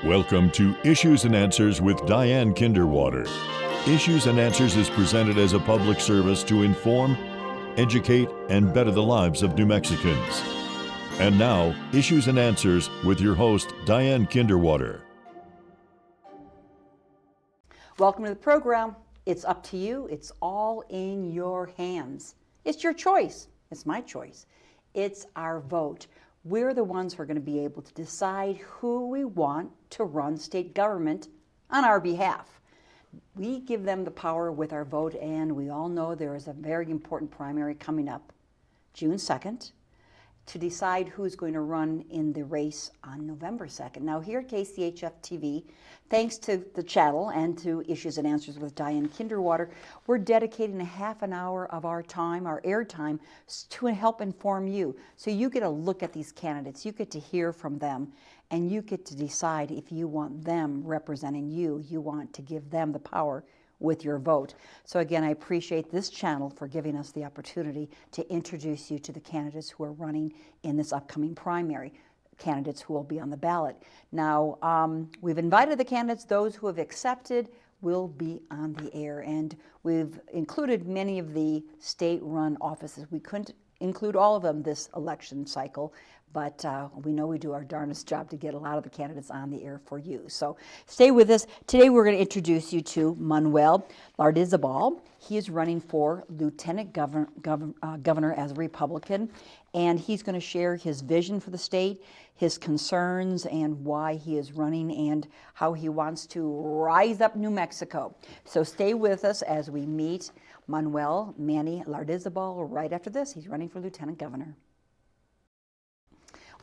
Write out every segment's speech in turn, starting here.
Welcome to Issues and Answers with Diane Kinderwater. Issues and Answers is presented as a public service to inform, educate, and better the lives of New Mexicans. And now, Issues and Answers with your host, Diane Kinderwater. Welcome to the program. It's up to you. It's all in your hands. It's your choice. It's my choice. It's our vote. We're the ones who are going to be able to decide who we want to run state government on our behalf. We give them the power with our vote, and we all know there is a very important primary coming up June 2nd to decide who's going to run in the race on November 2nd. Now here at KCHF TV, thanks to the channel and to Issues and Answers with Diane Kinderwater, we're dedicating a half an hour of our time, our airtime, to help inform you. So you get a look at these candidates, you get to hear from them, and you get to decide if you want them representing you. You want to give them the power with your vote. So again, I appreciate this channel for giving us the opportunity to introduce you to the candidates who are running in this upcoming primary, candidates who will be on the ballot. Now, we've invited the candidates. Those who have accepted will be on the air, and we've included many of the state-run offices. We couldn't include all of them this election cycle, but we know we do our darndest job to get a lot of the candidates on the air for you. So stay with us. Today we're going to introduce you to Manuel Lardizabal. He is running for Lieutenant Governor as a Republican, and he's going to share his vision for the state, his concerns, and why he is running, and how he wants to rise up New Mexico. So stay with us as we meet Manuel Lardizabal right after this. He's running for Lieutenant Governor.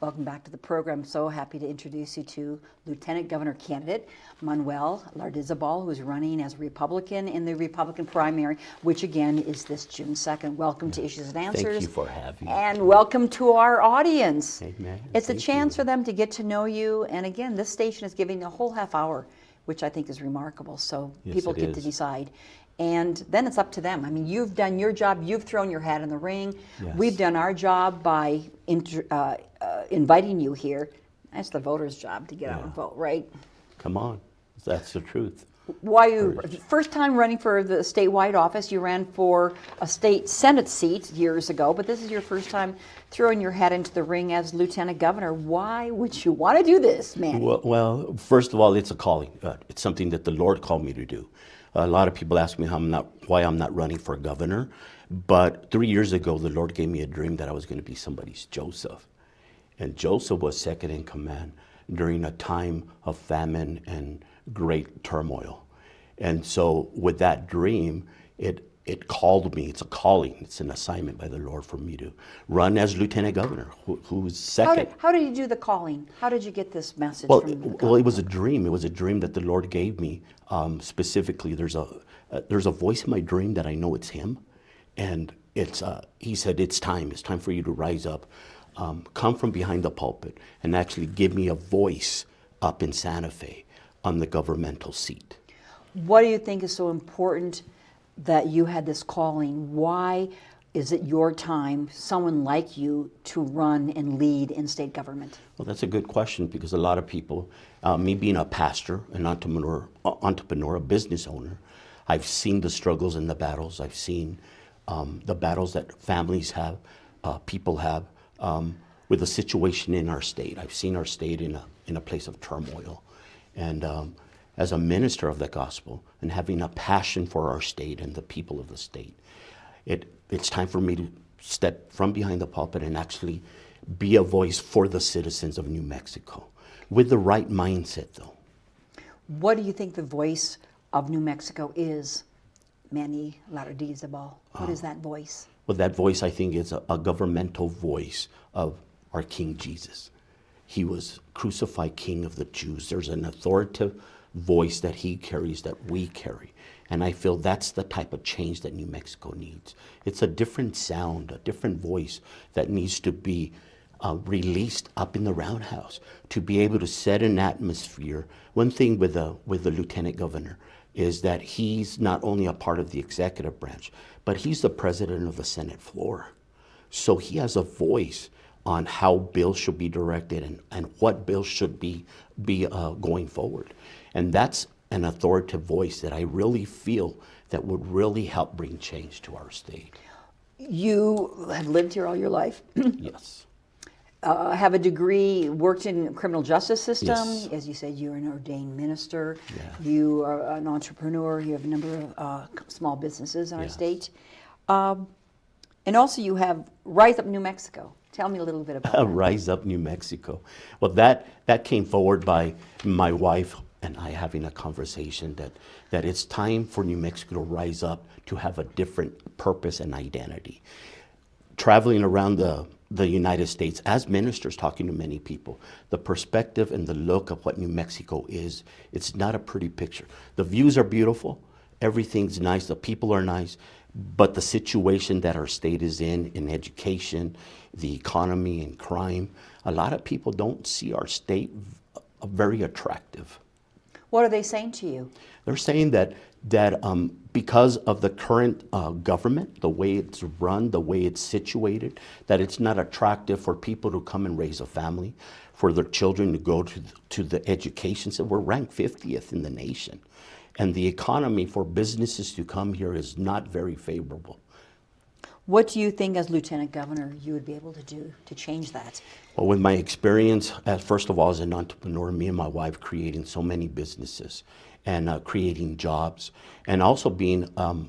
Welcome back to the program. So happy to introduce you to Lieutenant Governor candidate Manuel Lardizabal, who is running as a Republican in the Republican primary, which again is this June 2nd. Welcome to Issues and Answers. Thank you for having me. And welcome to our audience. Amen. It's a chance for them to get to know you. And again, this station is giving a whole half hour, which I think is remarkable. So people get to decide. And then it's up to them. I mean, you've done your job. You've thrown your hat in the ring. Yes. We've done our job by inviting you here. That's the voters' job to get out and vote, right? Come on. That's the truth. Why you first time running for the statewide office? You ran for a state Senate seat years ago, but this is your first time throwing your hat into the ring as Lieutenant Governor. Why would you want to do this, Manny? Well, first of all, it's a calling. It's something that the Lord called me to do. A lot of people ask me why I'm not running for governor, but 3 years ago, the Lord gave me a dream that I was going to be somebody's Joseph. And Joseph was second in command during a time of famine and great turmoil. And so with that dream, it called me. It's a calling. It's an assignment by the Lord for me to run as Lieutenant Governor, who's second. How did you do the calling? How did you get this message Well, from the well, it was a dream. It was a dream that the Lord gave me. Specifically, there's a voice in my dream that I know it's Him, and He said it's time. It's time for you to rise up, come from behind the pulpit, and actually give me a voice up in Santa Fe on the governmental seat. What do you think is so important that you had this calling? Why is it your time, someone like you, to run and lead in state government? Well, that's a good question, because a lot of people, me being a pastor, an entrepreneur, a business owner, I've seen the struggles and the battles. I've seen the battles that families have, people have, with the situation in our state. I've seen our state in a place of turmoil. And as a minister of the gospel and having a passion for our state and the people of the state, it's time for me to step from behind the pulpit and actually be a voice for the citizens of New Mexico, with the right mindset, though. What do you think the voice of New Mexico is, Manuel Lardizabal? What is that voice? Well, that voice, I think, is a governmental voice of our King Jesus. He was crucified King of the Jews. There's an authoritative voice that He carries that we carry. And I feel that's the type of change that New Mexico needs. It's a different sound, a different voice that needs to be released up in the roundhouse to be able to set an atmosphere. One thing with the Lieutenant Governor is that he's not only a part of the executive branch, but he's the president of the Senate floor. So he has a voice on how bills should be directed and what bills should be going forward. And that's an authoritative voice that I really feel that would really help bring change to our state. You have lived here all your life. Yes. Have a degree, worked in criminal justice system. Yes. As you said, you're an ordained minister. Yeah. You are an entrepreneur. You have a number of small businesses in our Yes. state. And also you have Rise Up New Mexico. Tell me a little bit about that. Rise Up New Mexico. Well, that came forward by my wife and I having a conversation that it's time for New Mexico to rise up to have a different purpose and identity. Traveling around the United States as ministers, talking to many people, the perspective and the look of what New Mexico is, it's not a pretty picture. The views are beautiful, everything's nice, the people are nice, but the situation that our state is in education, the economy and crime, a lot of people don't see our state very attractive. What are they saying to you? They're saying that because of the current government, the way it's run, the way it's situated, that it's not attractive for people to come and raise a family, for their children to go to the education. So we're ranked 50th in the nation. And the economy for businesses to come here is not very favorable. What do you think as Lieutenant Governor you would be able to do to change that? Well, with my experience, first of all, as an entrepreneur, me and my wife creating so many businesses and creating jobs, and also being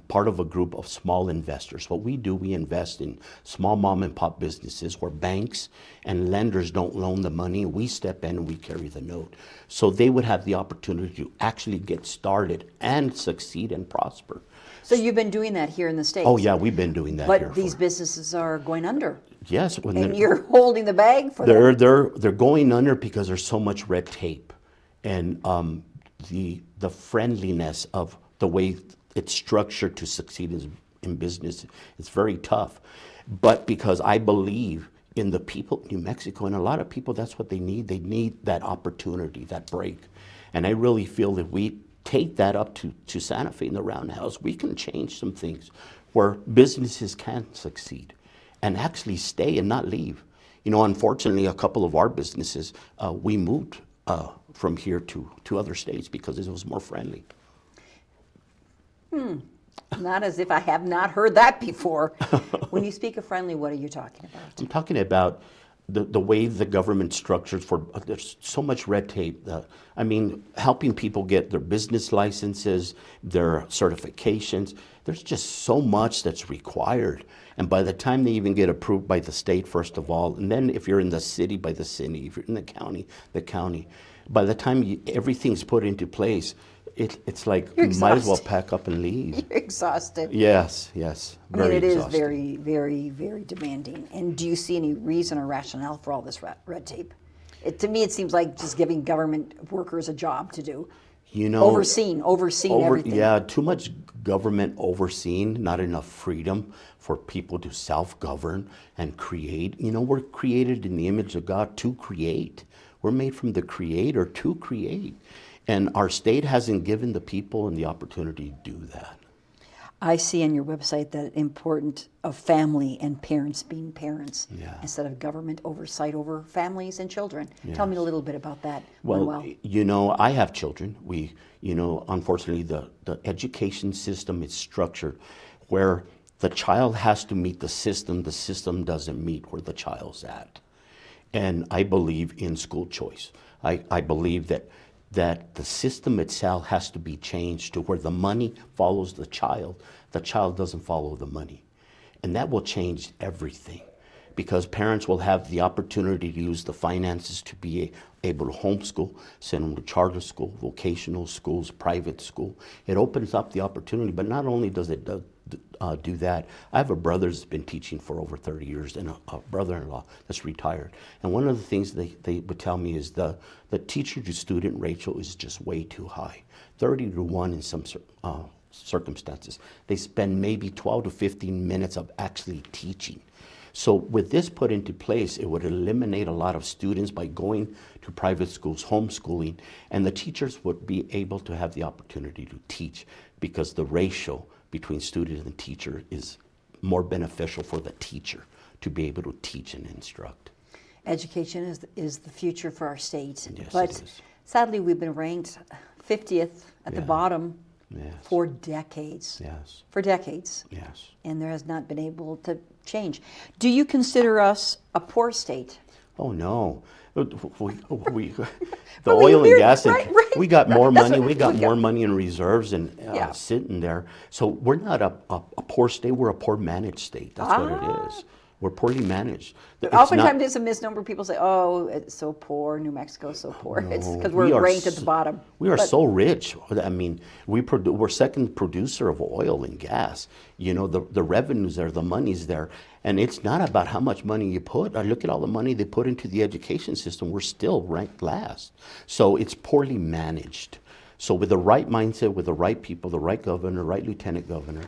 part of a group of small investors. What we do, we invest in small mom and pop businesses where banks and lenders don't loan the money. We step in and we carry the note. So they would have the opportunity to actually get started and succeed and prosper. So you've been doing that here in the States? Oh yeah, we've been doing that here. But these businesses are going under. Yes. And you're holding the bag for them. They're going under because there's so much red tape. And the friendliness of the way it's structured to succeed in business, it's very tough. But because I believe in the people of New Mexico, and a lot of people, that's what they need. They need that opportunity, that break. And I really feel that we take that up to Santa Fe in the Roundhouse, we can change some things where businesses can succeed and actually stay and not leave. You know, unfortunately, a couple of our businesses, we moved from here to other states because it was more friendly. Not as if I have not heard that before. When you speak of friendly, what are you talking about? I'm talking about the way the government structures there's so much red tape. I mean, helping people get their business licenses, their certifications. There's just so much that's required. And by the time they even get approved by the state, first of all, and then if you're in the city, by the city, if you're in the county, by the time everything's put into place, it's like you might as well pack up and leave. You're exhausted. Yes. I mean, it is very, very, very demanding. And do you see any reason or rationale for all this red tape? To me, it seems like just giving government workers a job to do. You know, overseeing everything. Yeah, too much government overseeing, not enough freedom for people to self-govern and create. You know, we're created in the image of God to create. We're made from the Creator to create. And our state hasn't given the people the opportunity to do that. I see on your website that important of family and parents being parents instead of government oversight over families and children. Yes. Tell me a little bit about that, Manuel. Well, you know, I have children. Unfortunately, the education system is structured where the child has to meet the system doesn't meet where the child's at. And I believe in school choice. I believe that the system itself has to be changed to where the money follows the child doesn't follow the money. And that will change everything because parents will have the opportunity to use the finances to be able to homeschool, send them to charter school, vocational schools, private school. It opens up the opportunity, but not only does it do that. I have a brother that's been teaching for over 30 years and a brother-in-law that's retired. And one of the things they would tell me is the teacher-to-student ratio is just way too high, 30-1 in some circumstances. They spend maybe 12 to 15 minutes of actually teaching. So with this put into place, it would eliminate a lot of students by going to private schools, homeschooling, and the teachers would be able to have the opportunity to teach because the ratio between student and teacher is more beneficial for the teacher to be able to teach and instruct. Education is the future for our state. Yes, but it is. sadly, we've been ranked 50th at the Yeah. bottom Yes. for decades. Yes. For decades. Yes. And there has not been able to change. Do you consider us a poor state? Oh no. We the But we oil and hear- gas, and right, right, we got right. more That's money. what We got we more got. money in reserves and Yeah. sitting there. So we're not a poor state. We're a poor managed state. That's what it is. We're poorly managed. It's Oftentimes not, it's a misnomer. People say, oh, it's so poor, New Mexico's so poor. It's because we we're are ranked at the s- bottom. We are But- so rich. I mean, we're second producer of oil and gas. You know, the revenues there, the money's there. And it's not about how much money you put. I look at all the money they put into the education system. We're still ranked last. So it's poorly managed. So with the right mindset, with the right people, the right governor, right lieutenant governor,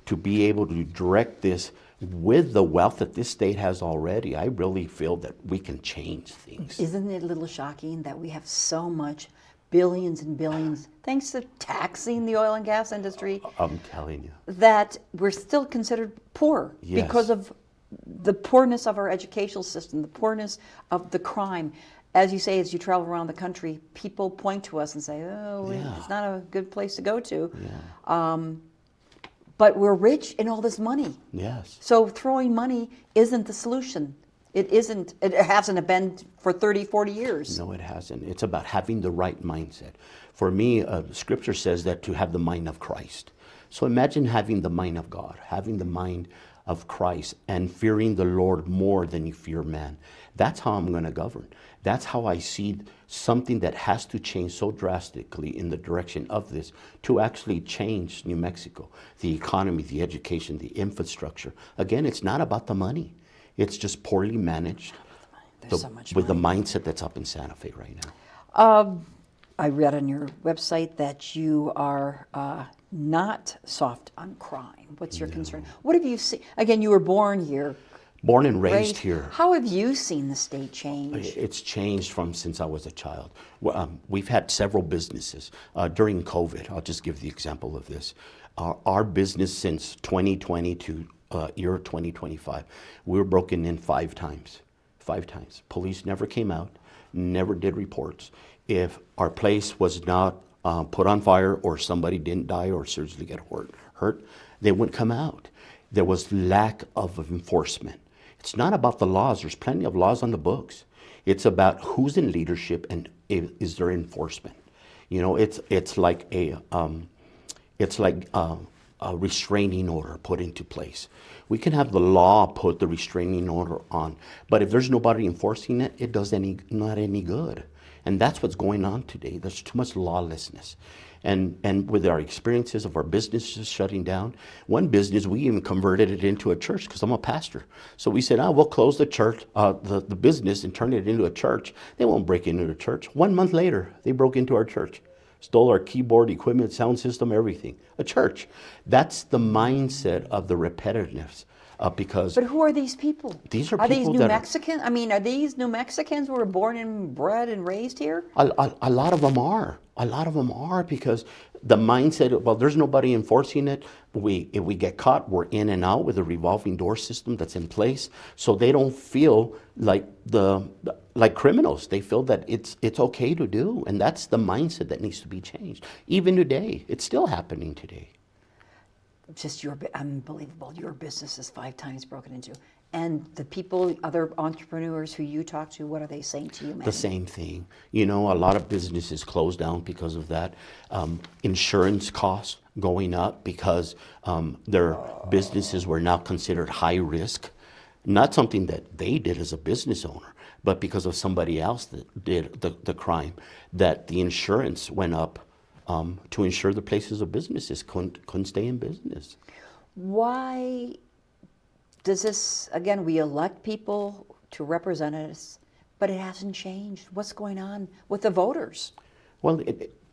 to be able to direct this with the wealth that this state has already, I really feel that we can change things. Isn't it a little shocking that we have so much, billions and billions, thanks to taxing the oil and gas industry, I'm telling you. that we're still considered poor Yes. because of the poorness of our educational system, the poorness of the crime. As you say, as you travel around the country, people point to us and say, oh, Yeah. it's not a good place to go to. But we're rich in all this money. Yes. So throwing money isn't the solution. It isn't. It hasn't been for 30, 40 years. No, it hasn't. It's about having the right mindset. For me, Scripture says that to have the mind of Christ. So imagine having the mind of God, having the mind of Christ, and fearing the Lord more than you fear man. That's how I'm going to govern. That's how I see something that has to change so drastically in the direction of this to actually change New Mexico, the economy, the education, the infrastructure. Again, it's not about the money. It's just poorly managed There's so much with the money. mindset that's up in Santa Fe right now. I read on your website that you are not soft on crime. What's your concern? What have you seen? Again, you were born here. Born and raised here. How have you seen the state change? It's changed from since I was a child. We've had several businesses. During COVID, I'll just give the example of this. Our business since 2020 to year 2025, we were broken in 5 times. 5 times. Police never came out, never did reports. If our place was not put on fire or somebody didn't die or seriously get hurt, they wouldn't come out. There was lack of enforcement. It's not about the laws. There's plenty of laws on the books. It's about who's in leadership and is there enforcement. You know, it's like a restraining order put into place. We can have the law put the restraining order on, but if there's nobody enforcing it, it does not any good. And that's what's going on today. There's too much lawlessness. And with our experiences of our businesses shutting down, one business, we even converted it into a church because I'm a pastor. So we said, we'll close the church, the business and turn it into a church. They won't break into the church. 1 month later, they broke into our church. Stole our keyboard, equipment, sound system, everything. A church. That's the mindset of the repetitiveness. Because But who are these people? These are these people New that are- Mexicans? I mean, are these New Mexicans who were born and bred and raised here? a lot of them are. A lot of them are because the mindset, well, there's nobody enforcing it. If we get caught, we're in and out with a revolving door system that's in place. So they don't feel like like criminals. They feel that it's okay to do. And that's the mindset that needs to be changed. Even today, it's still happening today. Just unbelievable. Your business is 5 times broken into. And the people, other entrepreneurs who you talk to, what are they saying to you, man? The same thing. You know, a lot of businesses closed down because of that. Insurance costs going up because their businesses were now considered high risk. Not something that they did as a business owner, but because of somebody else that did the crime, that the insurance went up to ensure the places of businesses couldn't stay in business. Why does this, again, we elect people to represent us, but it hasn't changed. What's going on with the voters? Well,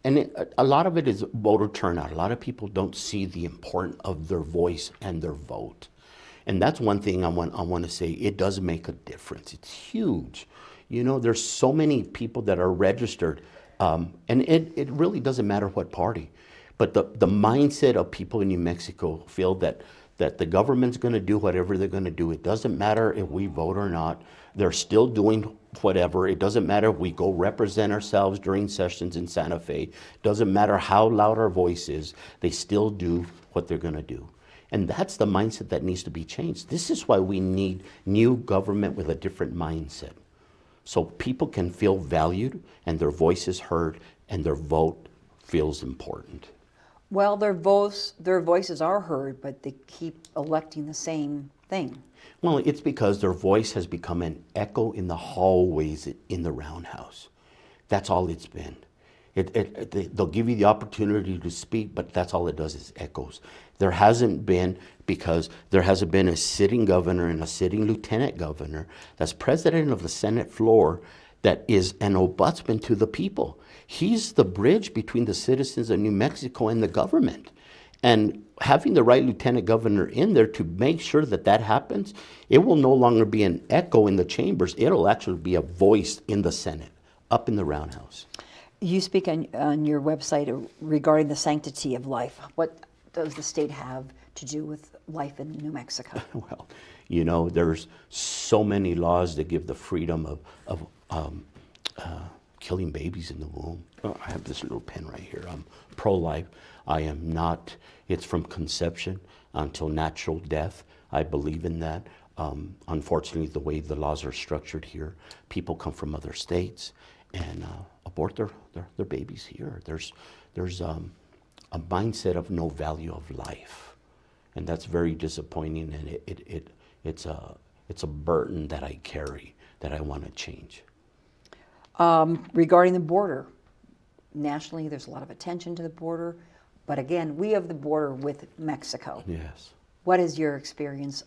a lot of it is voter turnout. A lot of people don't see the importance of their voice and their vote. And that's one thing I want to say. It does make a difference. It's huge. You know, there's so many people that are registered, and it really doesn't matter what party. But the mindset of people in New Mexico feel that that the government's going to do whatever they're going to do. It doesn't matter if we vote or not. They're still doing whatever. It doesn't matter if we go represent ourselves during sessions in Santa Fe. It doesn't matter how loud our voice is. They still do what they're going to do. And that's the mindset that needs to be changed. This is why we need new government with a different mindset. So people can feel valued and their voice is heard and their vote feels important. Well, their voices are heard, but they keep electing the same thing. Well, it's because their voice has become an echo in the hallways in the roundhouse. That's all it's been. They'll give you the opportunity to speak, but that's all it does is echoes. There hasn't been a sitting governor and a sitting lieutenant governor that's president of the Senate floor that is an ombudsman to the people. He's the bridge between the citizens of New Mexico and the government. And having the right lieutenant governor in there to make sure that that happens, it will no longer be an echo in the chambers. It'll actually be a voice in the Senate, up in the roundhouse. You speak on your website regarding the sanctity of life. What does the state have to do with life in New Mexico? Well, you know, there's so many laws that give the freedom of killing babies in the womb. Oh, I have this little pen right here. I'm pro-life. I am not. It's from conception until natural death. I believe in that. Unfortunately, the way the laws are structured here, people come from other states and abort their babies here. There's a mindset of no value of life, and that's very disappointing. And it's a burden that I carry that I want to change. Regarding the border, nationally, there's a lot of attention to the border, but again, we have the border with Mexico. Yes. What is your experience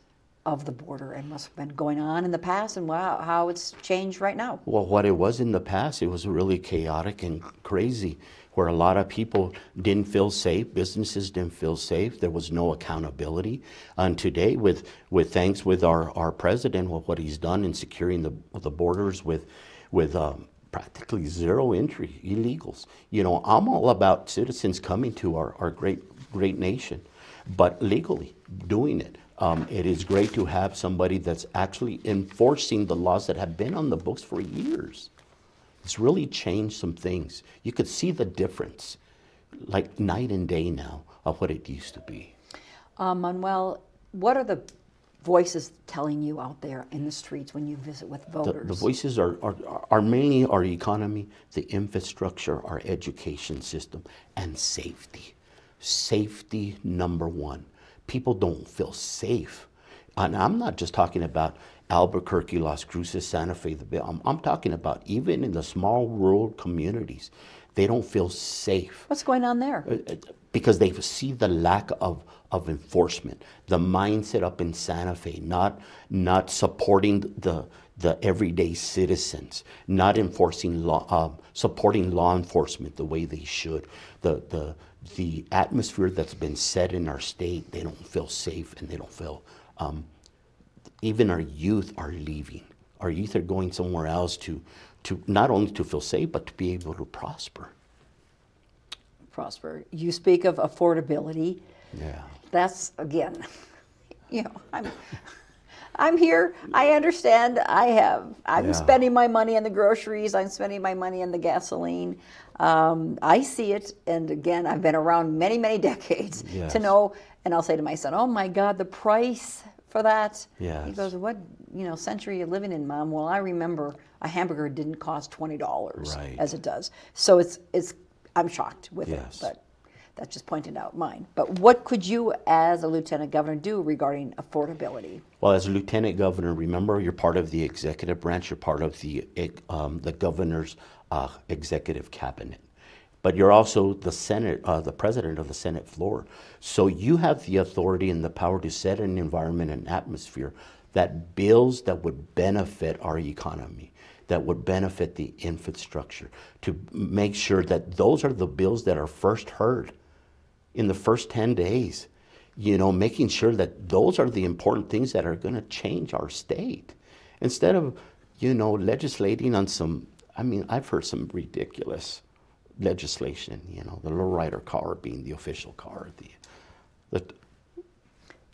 of the border and what's been going on in the past and how it's changed right now? Well, what it was in the past, it was really chaotic and crazy, where a lot of people didn't feel safe, businesses didn't feel safe, there was no accountability. And today, with thanks with our president, with what he's done in securing the borders with practically zero entry, illegals. You know, I'm all about citizens coming to our great nation, but legally doing it. It is great to have somebody that's actually enforcing the laws that have been on the books for years. It's really changed some things. You could see the difference, like night and day now, of what it used to be. Manuel, what are the voices telling you out there in the streets when you visit with voters? The voices are mainly our economy, the infrastructure, our education system, and safety. Safety, number one. People don't feel safe. And I'm not just talking about Albuquerque, Las Cruces, Santa Fe. I'm talking about even in the small rural communities. They don't feel safe. What's going on there? Because they see the lack of enforcement, the mindset up in Santa Fe, not supporting the everyday citizens, not enforcing law, supporting law enforcement the way they should. The atmosphere that's been set in our state, they don't feel safe and they don't feel. Even our youth are leaving. Our youth are going somewhere else to not only to feel safe but to be able to prosper. Prosper. You speak of affordability. Yeah. That's, again, you know, I'm here. I understand. I'm spending my money on the groceries. I'm spending my money on the gasoline. I see it, and again, I've been around many, many decades to know. And I'll say to my son, "Oh my God, the price for that." Yes. He goes, "What century are you living in, Mom?" Well, I remember a hamburger didn't cost $20 as it does. So it's. I'm shocked with it, but that's just pointing out mine. But what could you, as a lieutenant governor, do regarding affordability? Well, as a lieutenant governor, remember you're part of the executive branch. You're part of the governor's executive cabinet, but you're also the Senate, the president of the Senate floor. So you have the authority and the power to set an environment and atmosphere that bills that would benefit our economy, that would benefit the infrastructure, to make sure that those are the bills that are first heard in the first 10 days, making sure that those are the important things that are going to change our state. Instead of, legislating on some, I've heard some ridiculous legislation, the lowrider car being the official car.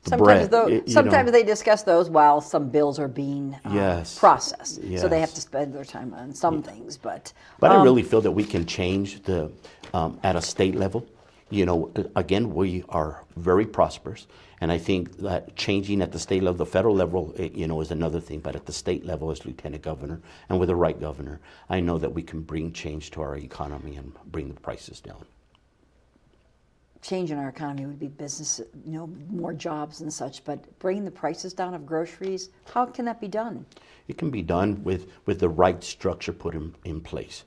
the Sometimes, bread. sometimes they discuss those while some bills are being Yes. processed. Yes. So they have to spend their time on some things. But I really feel that we can change the at a state level. Again, we are very prosperous, and I think that changing at the state level, the federal level, is another thing. But at the state level, as lieutenant governor, and with the right governor, I know that we can bring change to our economy and bring the prices down. change in our economy would be business, more jobs and such. But bringing the prices down of groceries, how can that be done? It can be done with the right structure put in place.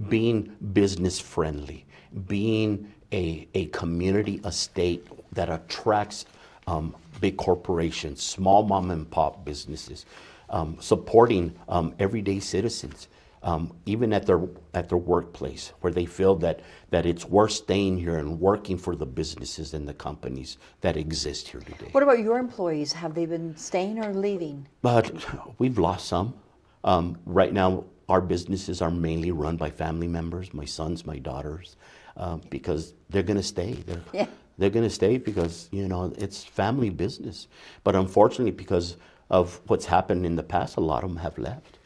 Being business friendly, being a community estate that attracts big corporations, small mom and pop businesses, supporting everyday citizens, even at their workplace, where they feel that it's worth staying here and working for the businesses and the companies that exist here today. What about your employees? Have they been staying or leaving? But we've lost some. Right now, our businesses are mainly run by family members, my sons, my daughters, because they're going to stay. They're going to stay because, it's family business. But unfortunately, because of what's happened in the past, a lot of them have left.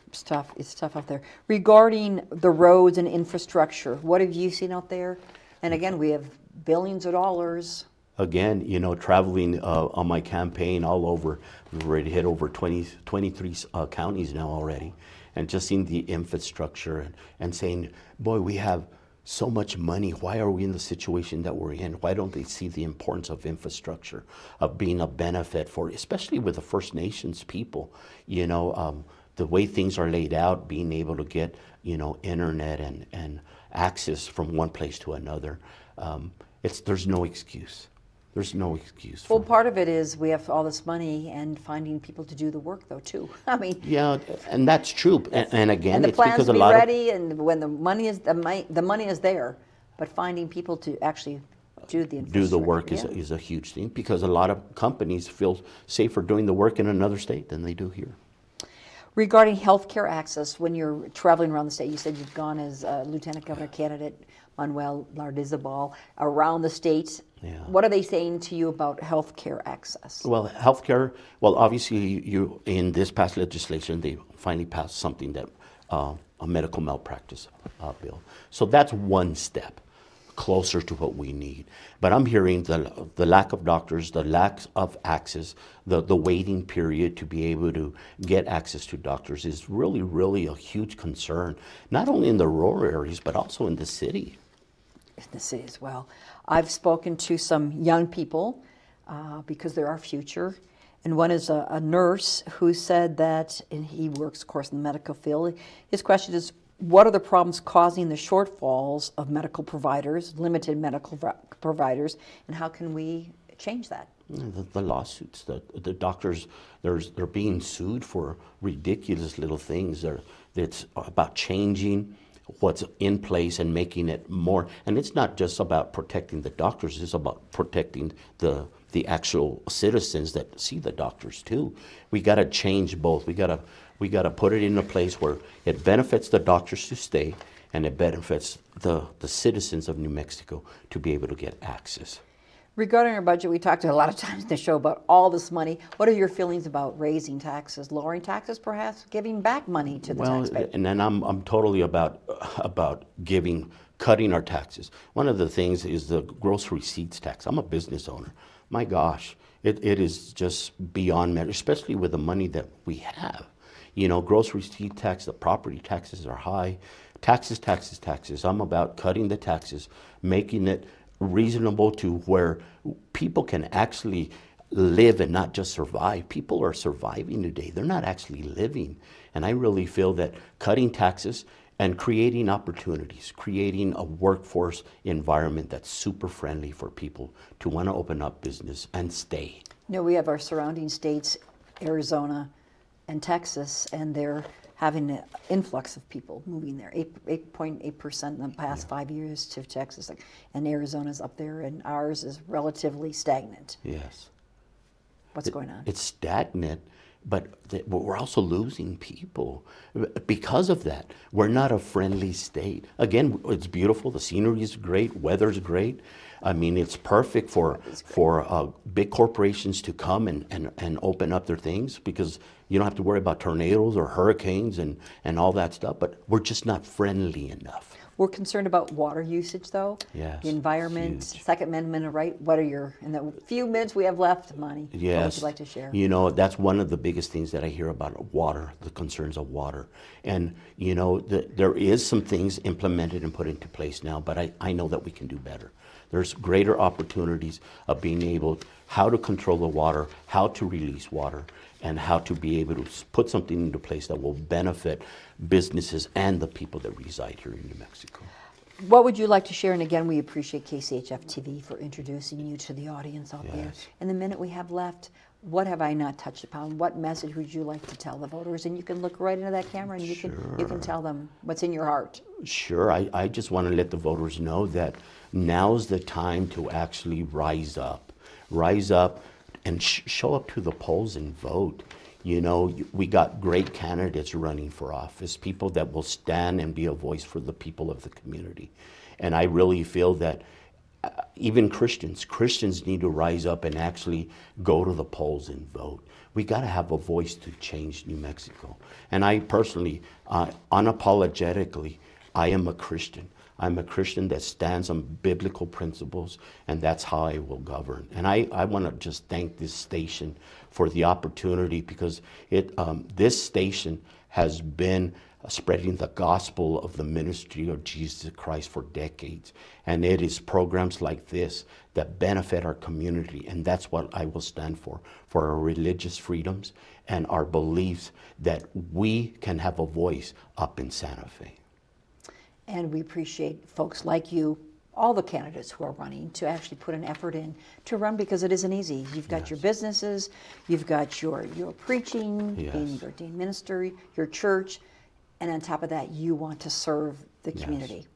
It's tough. It's tough out there. Regarding the roads and infrastructure, what have you seen out there? And again, we have billions of dollars. Again, traveling on my campaign all over, we've already hit over 23 counties now already, and just seeing the infrastructure and saying, boy, we have so much money. Why are we in the situation that we're in? Why don't they see the importance of infrastructure, of being a benefit for, especially with the First Nations people, the way things are laid out, being able to get, internet and access from one place to another. There's no excuse. There's no excuse. Well, part of it is we have all this money and finding people to do the work, though, too. I mean, yeah, and that's true. And again, and the it's plans because to a be lot ready, and when the money is there, but finding people to actually do the infrastructure. do the work is a huge thing, because a lot of companies feel safer doing the work in another state than they do here. Regarding healthcare access, when you're traveling around the state, you said you've gone as Lieutenant Governor candidate Manuel Lardizabal around the state. Yeah. What are they saying to you about healthcare access? Well, healthcare. Well, obviously, you in this past legislation, they finally passed something that a medical malpractice bill. So that's one step closer to what we need. But I'm hearing the lack of doctors, the lack of access, the waiting period to be able to get access to doctors is really, really a huge concern, not only in the rural areas, but also in the city. In the city as well. I've spoken to some young people because they're our future. And one is a nurse who said that, and he works, of course, in the medical field. His question is, what are the problems causing the shortfalls of medical providers, limited medical providers, and how can we change that? The lawsuits, the doctors, they're being sued for ridiculous little things. It's about changing what's in place and making it more. And it's not just about protecting the doctors, it's about protecting the actual citizens that see the doctors too. We got to change both. We got to put it in a place where it benefits the doctors to stay, and it benefits the citizens of New Mexico to be able to get access. Regarding our budget, we talked a lot of times in the show about all this money. What are your feelings about raising taxes, lowering taxes, perhaps giving back money to the taxpayer? And then I'm totally about cutting our taxes. One of the things is the gross receipts tax. I'm a business owner. My gosh, it is just beyond measure, especially with the money that we have. Gross receipt tax, the property taxes are high. Taxes, taxes, taxes. I'm about cutting the taxes, making it reasonable to where people can actually live and not just survive. People are surviving today. They're not actually living. And I really feel that cutting taxes and creating opportunities, creating a workforce environment that's super friendly for people to want to open up business and stay. We have our surrounding states, Arizona and Texas, and they're having an influx of people moving there, 8.8% in the past 5 years to Texas, and Arizona's up there, and ours is relatively stagnant. Yes. What's going on? It's stagnant but we're also losing people because of that. We're not a friendly state. Again, it's beautiful. The scenery is great. Weather's great. I mean, it's perfect for big corporations to come and open up their things, because you don't have to worry about tornadoes or hurricanes and all that stuff. But we're just not friendly enough. We're concerned about water usage, though. Yes, the environment, huge. Second Amendment right. What are your, in the few minutes we have left, Monty, Yes. what would you like to share? You know, that's one of the biggest things that I hear about water, the concerns of water. And, you know, there is some things implemented and put into place now, but I know that we can do better. There's greater opportunities of being able, how to control the water, how to release water, and how to be able to put something into place that will benefit businesses and the people that reside here in New Mexico. What would you like to share? And again, we appreciate KCHF TV for introducing you to the audience out there. Yes. In the minute we have left, what have I not touched upon? What message would you like to tell the voters? And you can look right into that camera and you can tell them what's in your heart. Sure. I just want to let the voters know that now's the time to actually rise up. Rise up and show up to the polls and vote. You know, we got great candidates running for office, people that will stand and be a voice for the people of the community. And I really feel that even Christians need to rise up and actually go to the polls and vote. We got to have a voice to change New Mexico. And I personally, unapologetically, I am a Christian. I'm a Christian that stands on biblical principles, and that's how I will govern. And I want to just thank this station for the opportunity, because this station has been spreading the gospel of the ministry of Jesus Christ for decades. And it is programs like this that benefit our community, and that's what I will stand for our religious freedoms and our beliefs that we can have a voice up in Santa Fe. And we appreciate folks like you, all the candidates who are running, to actually put an effort in to run, because it isn't easy. You've got your businesses, you've got your preaching, being your ordained minister, your church, and on top of that, you want to serve the community.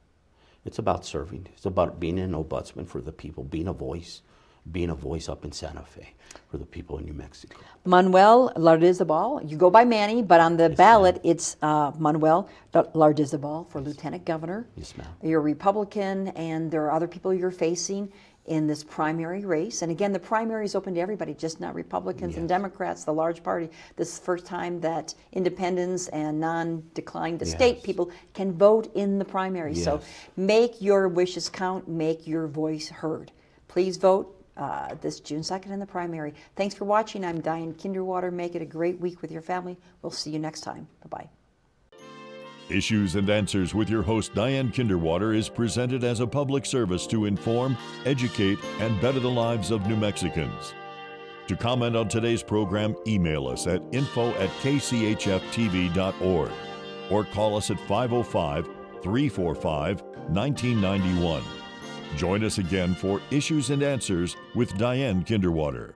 It's about serving. It's about being an ombudsman for the people, being a voice up in Santa Fe for the people in New Mexico. Manuel Lardizabal, you go by Manny, but on the ballot, it's Manuel Lardizabal for Lieutenant Governor. Yes, ma'am. You're a Republican, and there are other people you're facing in this primary race. And again, the primary is open to everybody, just not Republicans and Democrats, the large party. This is the first time that independents and non-declined to state people can vote in the primary. So make your wishes count, make your voice heard. Please vote this June 2nd in the primary. Thanks for watching. I'm Diane Kinderwater. Make it a great week with your family. We'll see you next time. Bye-bye. Issues and Answers with your host, Diane Kinderwater, is presented as a public service to inform, educate, and better the lives of New Mexicans. To comment on today's program, email us at info@kchftv.org or call us at 505-345-1991. Join us again for Issues and Answers with Diane Kinderwater.